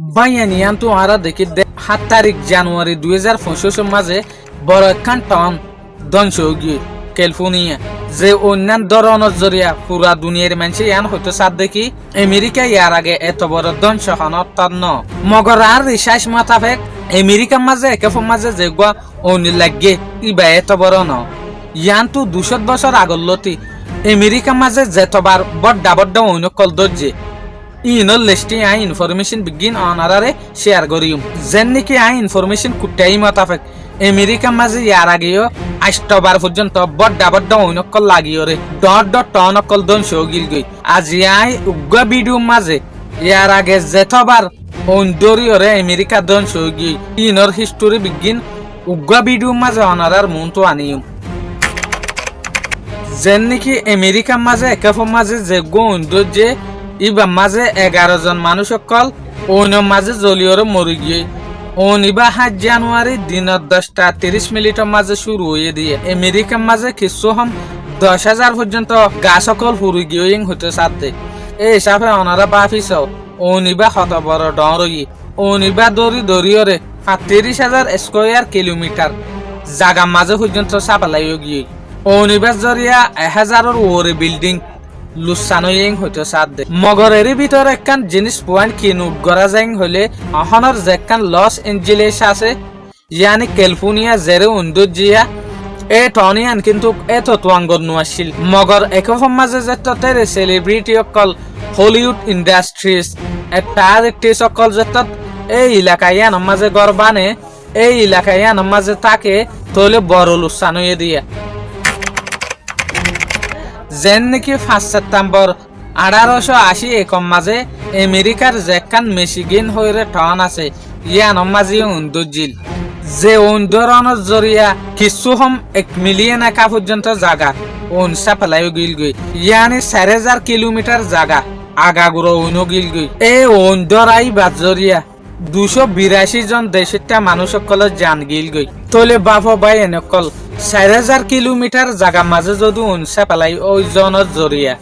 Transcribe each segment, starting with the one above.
বাইয়ানিয়ান তো আরা দেখি 7 তারিখ জানুয়ারি 2025 মাঝে বড় একখান টাউন ধ্বংস গিয়ে ক্যালিফোর্নিয়া যে অন্যান্য ধরনের জরিয়া পুরা দুনিয়ার মানুষে ইয়ান হয়তো সাদ দেখি আমেরিকা ইয়ার আগে এত বড় ধ্বংস হন ন মগর আর রিসার্চ মাতাফেক আমেরিকার মাঝে একেফর মাঝে যে গুয়া অনি লাগে ইবা এত বড় ন ইয়ান তো 200 বছর আগর লতি আমেরিকার মাঝে যেতবার বড্ডা বড্ডা অনকল দর্জে ইনর লিস্টে আই ইনফরমেশন বিগিন অনারারে শেয়ার করিম যেন নাকি আই ইনফরমেশন কুটাই মাতাফেক আমেরিকার মাঝে ইয়ার আগেও 8বার পর্যন্ত বড্ডা বড্ডা অনকল লাগিও রে টন অকল ধ্বংস গিল গই আজি আই উগ্র ভিডিও মাঝে ইয়ার আগে যেতবার অন্দরিয়রে আমেরিকা ধ্বংস গই ইনর হিস্টোরি বিগিন উগ্র ভিডিও মাঝে অনারার মনটো আনিম যেন নাকি আমেরিকার মাঝে একাফর মাঝে যে গৌন্দর যে ইবা মাঝে 11 জন মানুষ অকল অন্য মাঝে জলিয়রে মরি গিয়ে অনিবা 7 জানুয়ারি দিন 10:30 মাঝে শুরু হয়ে দিয়ে আমেরিকার মাঝে কিছু হম 10,000 পর্যন্ত গাছ অকল ফুরি গিয়ে হতে সাথে এই হিসাবে ওনারা বাফিস অনিবা হত বড় ডরই অনিবা দরিয়রে 35,000 স্কয়ার কিলোমিটার জাগা মাঝে পর্যন্ত সাপালাই গিয়ে অনিবা জরিয়া 1000-এর ওরে বিল্ডিং লুসানোয়িং হইতে সাথ দে মগরের ভিতর একখান জিনিস পয়েন্ট কি নোট করা যায় হলে অহনর যেখান লস এঞ্জেলেস আছে ইয়ানি ক্যালিফোর্নিয়া জেরে উন্দুজিয়া এ টনিয়ান কিন্তু এত তোয়াঙ্গর নোয়াছিল মগর একফম মাঝে যেতে সেলিব্রিটি অকল হলিউড ইন্ডাস্ট্রিজ একটা আরেকটি সকল যেত এই এলাকায় ইয়ানোর মাঝে গরবানে এই এলাকায় ইয়ানোর মাঝে তাকে তলে বড় লুসানোয়ে দিয়া যেন নাকি 5 সেপ্টেম্বর 1880 মাঝে আমেরিকার যেখান মেশিগিন হইরে টাউন আছে ইয়ানোর মাঝে উন্দুজিল যে উন্দরণের জরিয়া কিছু হম 1 মিলিয়ন একা পর্যন্ত জায়গা উনসা ফেলাই গিল গই ইয়ানি 4,000 কিলোমিটার জায়গা আগাগুড়ো উনো গিল গই এই উন্দরাই বাজরিয়া 282 জন দেশটা মানুষ সকল জান গিল গই তলে বাপ ভাই এনেকল 4,000 কিলোমিটার জায়গা মাঝে যদি উনসা পেলাই ওই জনের জরিয়া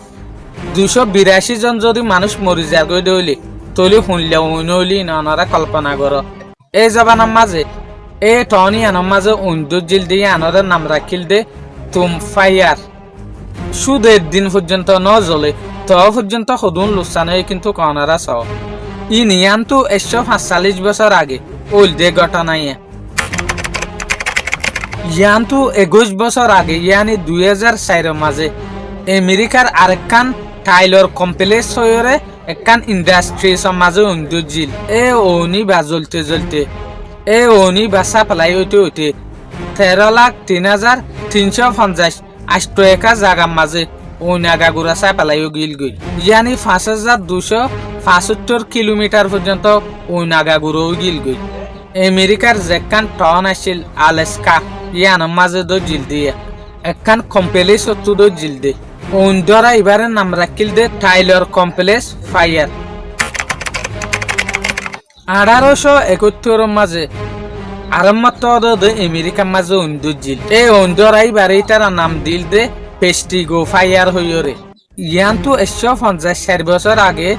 282 জন যদি মানুষ মরি যায় গই দইলি তলে শুনলে উনলি নানারা কল্পনা কর এই জবানার মাঝে এই টনিয়ানোর মাঝে উন্দুজিল দিয়ে আনাদের নাম রাখিল দে তুম ফায়ার সুদের দিন পর্যন্ত ন জ্বলে তো পর্যন্ত সদুন লুসানো কিন্তু কনারা চাও ই নিয়ান তো 145 বছর আগে ওল দে ঘটনাই ইয়ান তো 21 বছর আগে ইয়ানি 2004 মাঝে আমেরিকার আরেকখান টাইলর কমপ্লেক্স হয়ে একখান ইন্ডাস্ট্রিজ মাঝে উন্দুজিল এ ওনি বা জ্বলতে এ ওনি বা সাপ্লাই হইতে 13,03,350 8 জায়গার মাঝে ওনাগা গুড়া সাপ্লাই গিল গই ইয়ানি 5,275 কিলোমিটার পর্যন্ত ওনাগা গুড়ো গিল গই আমেরিকার যেখান টাউন আছিল আলাস্কা ইয়ানোর মাঝে দো জিল দিয়ে একখান কমপ্লেক্স দো জিল দে ওন্দরা এবারে নাম রাখিল দে টাইলর কমপ্লেক্স ফায়ার 1871 মাঝে আরম্ভত দে আমেরিকার মাঝে উন্দুজিল এই ওন্দরা এবারে তার নাম দিল দে পেস্টিগো ফায়ার হইরে ইয়ান তো 150 বছর আগে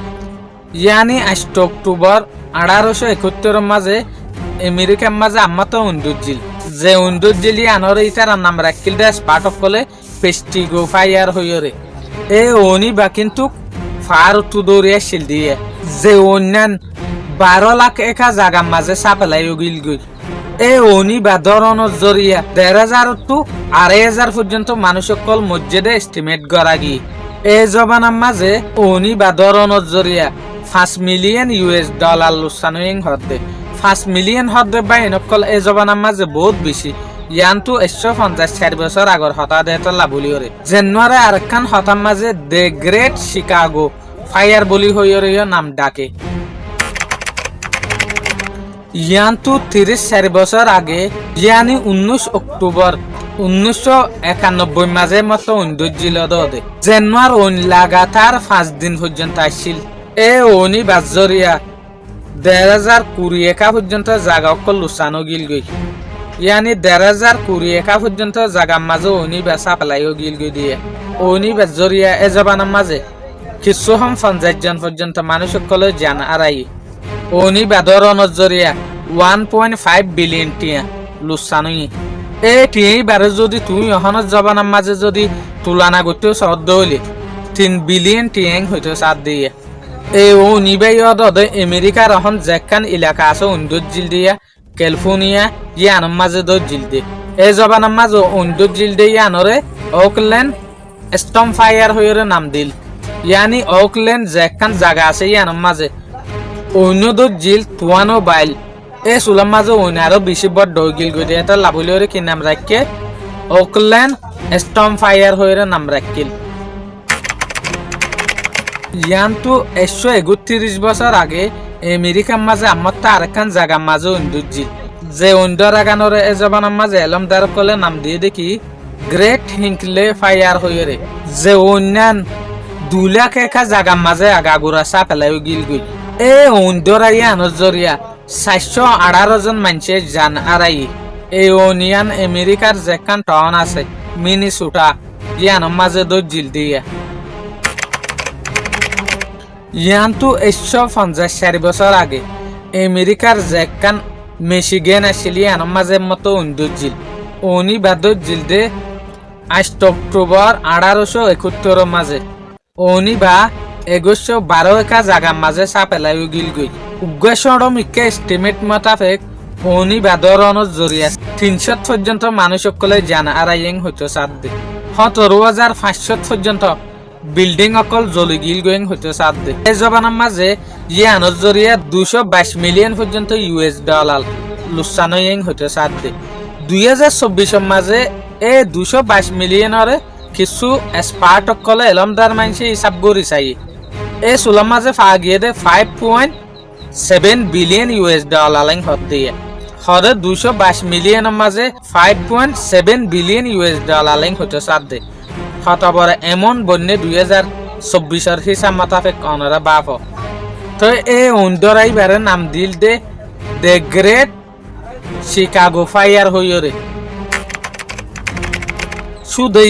ইয়ানি 8 অক্টোবর 1871 মাঝে আমেরিকার মাঝে আম্মাতো উন্দুজিল যে উন্দুজিল ইয়ানোর ইতার নাম রাখিল দে স্পার্ট অফ কলে পেস্টিগো ফায়ার হইরে এ ওনি বা কিন্তু ফার তুদরিয়া শিল দিয়ে যে অন্যান 12 লাখ একা জায়গা মাঝে সাপলাই গিল গই এ ওনি বা ধরনের জরিয়া 1,500 টু 2,500 পর্যন্ত মানুষ সকল মসজিদে এস্টিমেট করা গি এই জবানার মাঝে ওনি বা ধরনের জরিয়া 5 মিলিয়ন US ডলার লুসানোয়িং হতে 5 মিলিয়ন হতে বাই নকল এই জবানার মাঝে বহুত বেশি ইয়ান তো 150 বছর আগর হতা দেহত লাভলি হরে জানুয়ারি আরেকখান হতার মাঝে দ্য গ্রেট শিকাগো ফায়ার বলি হইরে নাম ডাকে ইয়ান তো 34 বছর আগে ইয়ানি 19 অক্টোবর 1991 মাঝে মতো উন্দুজিল দে জানুয়ার ওন লাগাতার 5 দিন পর্যন্ত আসছিল এ ওনি বাজরিয়া 2020 পর্যন্ত জায়গা অকল লুসানো গিল গই ইয়ানি 2020 পর্যন্ত জায়গার মাঝে ওনি বেসা পেলাইও গিল গই দিয়ে ওনি বাজরিয়া এ জবানার মাঝে কিছু হম 50 জন পর্যন্ত মানুষ সকল জান আরাই ওনি বাদরণর জরিয়া 1.5 বিলিয়ন টিয়া লুসানুই এই টিয়াই বারে যদি তুই অহনত জবানার মাঝে যদি তুলনা করতেও সদ্য হইলে 3 বিলিয়ন টিয়াং হইতো সাত দিয়ে এই ও নিবাই অদে আমেরিকার অহন যেখান এলাকা আছে উন্দুর জিল দিয়া ক্যালিফোর্নিয়া ইয়ানোর মাঝে দো জিল দিয়ে এই জবানার মাঝে উন্দুর জিল দিয়ে ইয়ানরে ওকল্যান্ড স্টম ফায়ার হইরে নাম দিল ইয়ানি ওকল্যান্ড যেখান জায়গা আছে ইয়ানোর মাঝে অন্য দো জিল তুয়ানো বাইল এই চুলার মাঝে অন্য আরো বেশি বড় গিল গই এটা লাভলিওরে কি নাম রাখকে ওকল্যান্ড স্টম ফায়ার হইরে নাম রাখিল ইয়ানতো 131 বছর আগে আমেরিকার মাঝে আমারটা আরেকখান জায়গার মাঝে উন্দুজি যে উন্দর আগানোর এ জবানার মাঝে এলমদার কলে নাম দিয়ে দেখি গ্রেট হিংকলে ফায়ার হইরে যে অন্যান 2 লাখ একা জায়গার মাঝে আগাগুড়া চা পেলাই গিল গই এ উন্দর ইয়ানোর জরিয়া 418 জন মানুষে জান আরাই এই ওনিয়ান আমেরিকার যেখান টাউন আছে মিনিসোটা ইয়ানোর মাঝে দজিল দিয়া ইয়ানতো 154 বছর আগে আমেরিকার যেখান মিশিগান আসিল ইয়ানোর মাঝে মতো উন্দুজিল উনি বাদজিল দে 8 অক্টোবর 1871 মাঝে উনি বা 112 একা জায়গার মাঝে চাপেলাই গিল গই উগ্রেশ্বর মিকে এস্টিমেট মোতাবেক উনি বাদরণর জরিয়া 300 পর্যন্ত মানুষ সকলে জানা আরাইং হইতো সাত দে 17,500 পর্যন্ত বিল্ডিং অকল জ্বলি গিল গোয়িং হইতো সাত দে এই জবানার মাঝে ইয়ানোর জরিয়া 222 মিলিয়ন পর্যন্ত US ডলার লুসানোয়িং হইতো সাত দে 2024 মাঝে এই 222 মিলিয়নরে কিছু এক্সপার্ট অকলে এলমদার মানসি হিসাব করি চাই এই চুলার মাঝে ফা গিয়ে দে 5.7 বিলিয়ন US ডলার লাইন হত দিয়ে হরে 222 মিলিয়নের মাঝে 5.7 বিলিয়ন US ডলার লাইন হইতো সাত দে হতবরে এমন বন্যে 2024 হিসাব মোতাবেক অনরা বাপ তো এই উন্দরাই বারে নাম দিল দে দ্য গ্রেট শিকাগো ফায়ার হইরে শুধু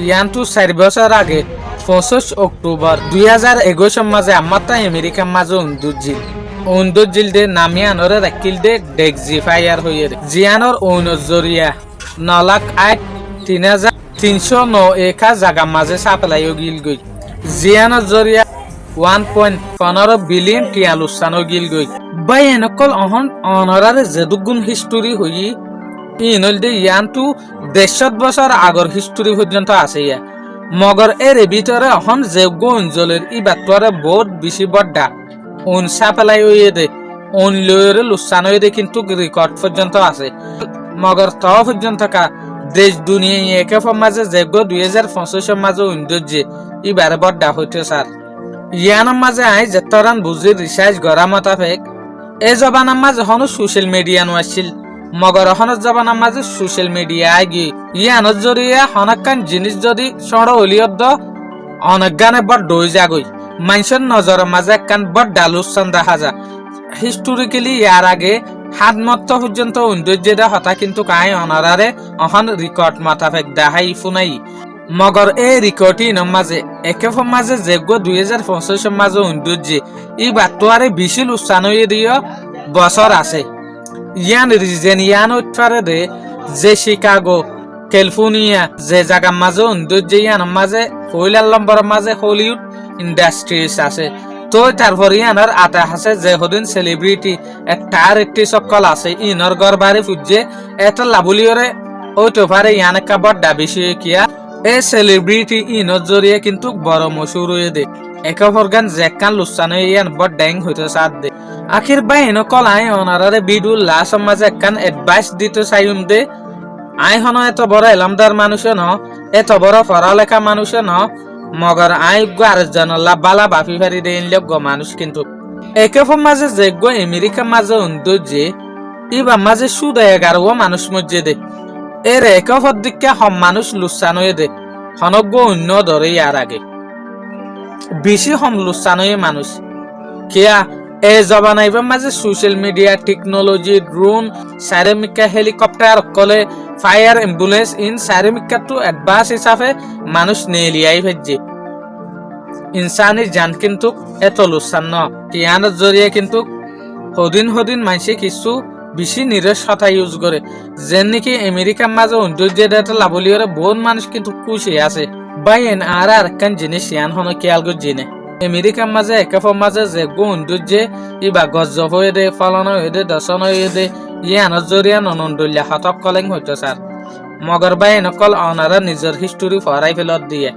ইয়ানতো 4 বছর আগে 25 অক্টোবর 2021 মাঝে আমারটা আমেরিকার মাঝে উন্দুজিল দে নামিয়ানরে রাখিল দে ডেক্সি ফায়ার হইরে জিয়ানোর ওনর জরিয়া 9,03,309 একা জায়গা মাঝে সাপ্লাই গিল গই জিয়ানোর জরিয়া 1.15 বিলিয়ন টিয়া লুসানো গিল গই বাই এনেকল অহন অনরারে যেদুগুণ হিস্টোরি হই ইনল দে ইয়ানতো 150 বছর আগর হিস্টোরি পর্যন্ত আছে ইয়া মগর এর ভিতরে অহন যোগ্য অঞ্চলের ই বাতরে বহুত বেশি বড়া উন সাপ্লাই হইয়ে দে উন লয়ের লুসানো দে কিন্তু রেকর্ড পর্যন্ত আছে মগর ত পর্যন্ত কা দেশ দুনিয়া একে মাঝে যোগ্য 2025 মাঝে উন্দুজি ইবারে বড়া হইতে স্যার ইয়ানোর মাঝে আই যেতরান বুঝি রিসার্চ করা মোতাবেক এই জবানার মাঝে হনো সোশ্যাল মিডিয়া আসছিল মগর হনত জবানার মাঝে সোশ্যাল মিডিয়া গি ইয়ানোর জরিয়া হনকান জিনিস যদি সড় হলিয়দ অনেক গানে বড় ডই যাগই মানুষের নজরের মাঝে একখান বড় ডালুসান দেখা যা হিস্টোরিক্যালি ইয়ার আগে হাত মত পর্যন্ত সৌন্দর্য হতা কিন্তু কাই অনারারে অহন রেকর্ড মোতাবেক দেখাই ফুনাই মগর এই রেকর্ডটি মাঝে একে মাঝে যোগ্য 2025 মাঝে সৌন্দর্য ই বাতোয়ারে বেশি লুসানই দিও বছর আছে ইয়ান রিজেন ইয়ান উৎপারে দে যে শিকাগো ক্যালিফোর্নিয়া যে জায়গা মাঝে সৌন্দর্য ইয়ান মাঝে পয়লার নম্বর মাঝে হলিউড ইন্ডাস্ট্রিজ আছে তো তারপর ইয়ানোর আটা আছে যে হদিন সেলিব্রিটি একটার একটি সকল আছে ইনর গরবারে ফুজে এত লাভলিয়রে ওই তো পারে ইয়ান একটা বড় বেশি কিয়া এই সেলিব্রিটি ইনর জরিয়ে কিন্তু বড় মশুর হয়ে দে একে ফরগান জেকান লুসানো ইয়ান বড় ড্যাং হইতে সাথ দে আখির বাই এনো কল আই অনারারে বিডুল লাস মাঝে একখান এডভাইস দিতে চাইম দে আই হন এত বড় এলামদার মানুষ ন এত বড় পড়ালেখা মানুষ ন মগর আই আরেকজন বালা বাফি ফারি দেন লোক মানুষ কিন্তু একে মাঝে যোগ্য আমেরিকার মাঝে সৌন্দর্যে ইবা মাঝে সুদ 11 মানুষ মধ্যে দে এর একে দিকে হম মানুষ লুসানোয়ে দে হনজ্ঞ অন্য ধরে ইয়ার আগে বেশি হম লুসানোয়ে মানুষ কিয়া এই জবানাইবার মাঝে সোশ্যাল মিডিয়া টেকনোলজি ড্রোন সাইরেমিকা হেলিকপ্টার কলে ফায়ার অ্যাম্বুলেন্স ইন সাইরেমিকা টু অ্যাডভান্স হিসাবে মানুষ নেলিয়াই ভেজে ইনসানি জান কিন্তু এত লুসান ন কিয়ানোর জরিয়ে কিন্তু হদিন মানসে কিছু বেশি নিরসতা ইউজ করে যেন নাকি আমেরিকার মাঝে সৌন্দর্যের একটা লাভলিয়রে বহুত মানুষ কিন্তু খুশি আছে বাই এন আর একখান জিনিস ইয়ান হন খেয়াল করে জিনে আমেরিকার মাঝে একাফর মাঝে যে সৌন্দর্যে ইবা গজ্জব হয়ে দে ফলন হয়ে দে দশন হয়ে দে ইয়ানোর জরিয়া ননন্দুল্লা হতক কলেং হইতো স্যার মগর বাই নকল অনারা নিজের হিস্টোরি ফরাই ফেলত দিয়ে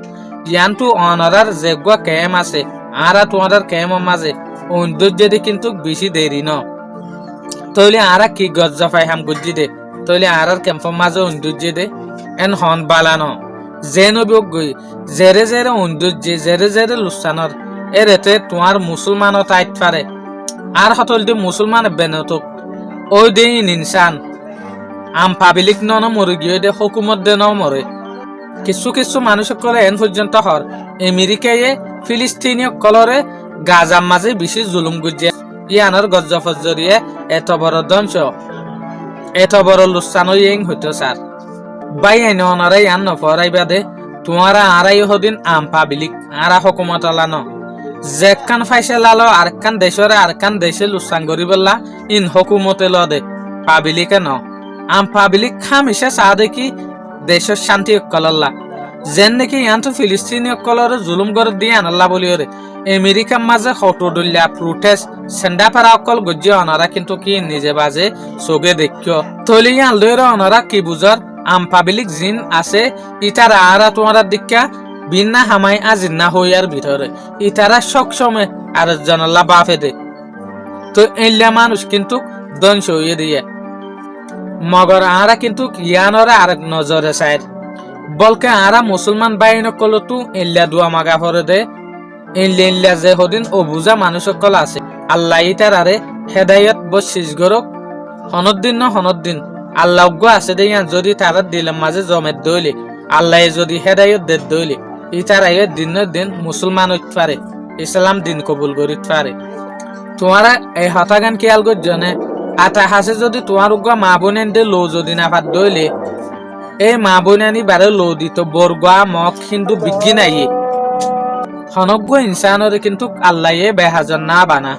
ইয়ানটু অনারার যেগুয়া কেম আছে আর তোমাদের কেমের মাঝে সৌন্দর্য কিন্তু বেশি দেরি ন তৈলে আরা কি গজ্জা পাই হাম গুজি দে তৈলে আর কেম্পর মাঝে সৌন্দর্য দে এন হন বালানো যেন গই জেরে জেরে সৌন্দর্য জেরে জেরে লুসানর এরেতে তোমার মুসলমানও টাইট পারে আর হতল দি মুসলমান বেনতক ওই দে ইনসান আম পাবলিক নন মরে গিয়ে দে হুকুমত দে ন মরে কিছু মানুষ কলে এন পর্যন্ত হর আমেরিকায় ফিলিস্তিনীয় কলরে গাজার মাঝে বেশি জুলুম গুজিয়ে ইয়ানোর গজ্জফর জরিয়ে এত বড় ধ্বংস এত বড় লুসানো ইং হইতো স্যার বাই আইন অনারা ইয়ান নফরাই বাদে তোমারা আড়াই হদিন আম পাবলিক আরা হুকুমত আলানো যেখান ফাইসে লালো আরেকখান দেশরে আরেকখান দেশে লুসান করি বললা ইন হুকুমতে ল দে পাবলিকে ন আম পাবলিক খামিসা চা দেখি দেশের শান্তি কলল্লা যেন নাকি ইয়ানতো ফিলিস্তিনি কলরে জুলুম করে দিয়ে আনাল্লা বলিওরে আমেরিকার মাঝে হটুডুল্লা প্রোটেস্ট সেন্ডা পারা অকল গজ্জি অনারা কিন্তু কি নিজে বাজে চোখে দেখিও তলি ইয়ান লইরে অনারা কি বুঝর আম পাবলিক জিন আছে ইটারা আরা তোমার দীক্ষা বিনা হামাই আজিন্না হইয়ার ভিতরে ইতারা সবসময় আর জনাল্লা বাফে দে তো এইলা মানুষ কিন্তু ধ্বংস হইয়ে দিয়ে মগর আরা কিন্তু ইয়ানরে আরেক নজরে চায় বলকে আরা মুসলমান বাইন কলতু ইল্লা দুয়া মাগা পরে দে ইল্লা যে হদিন ও বুঝা মানুষ কল আছে আল্লাহ ইতার আরে হেদায়ত বশিস গরক হনদিন আল্লাহ আছে দে ইয়ান যদি তারা দিলের মাঝে জমের দইলে আল্লাহ যদি হেদায়ত দে দইলে ইতার আগে দিন মুসলমান হইতে পারে ইসলাম দিন কবুল করিতে পারে তোমারা এই হতাগান খেয়াল করজনে আটা হাসে যদি তোমার উগা মা বোনেন দে লো যদি না পার দইলে এই মা বোনানি বারে লো দিত বরগুয়া মক কিন্তু বিজ্ঞি নাই হনজ্ঞ ইনসানরে কিন্তু আল্লাহ বেহাজন না বানা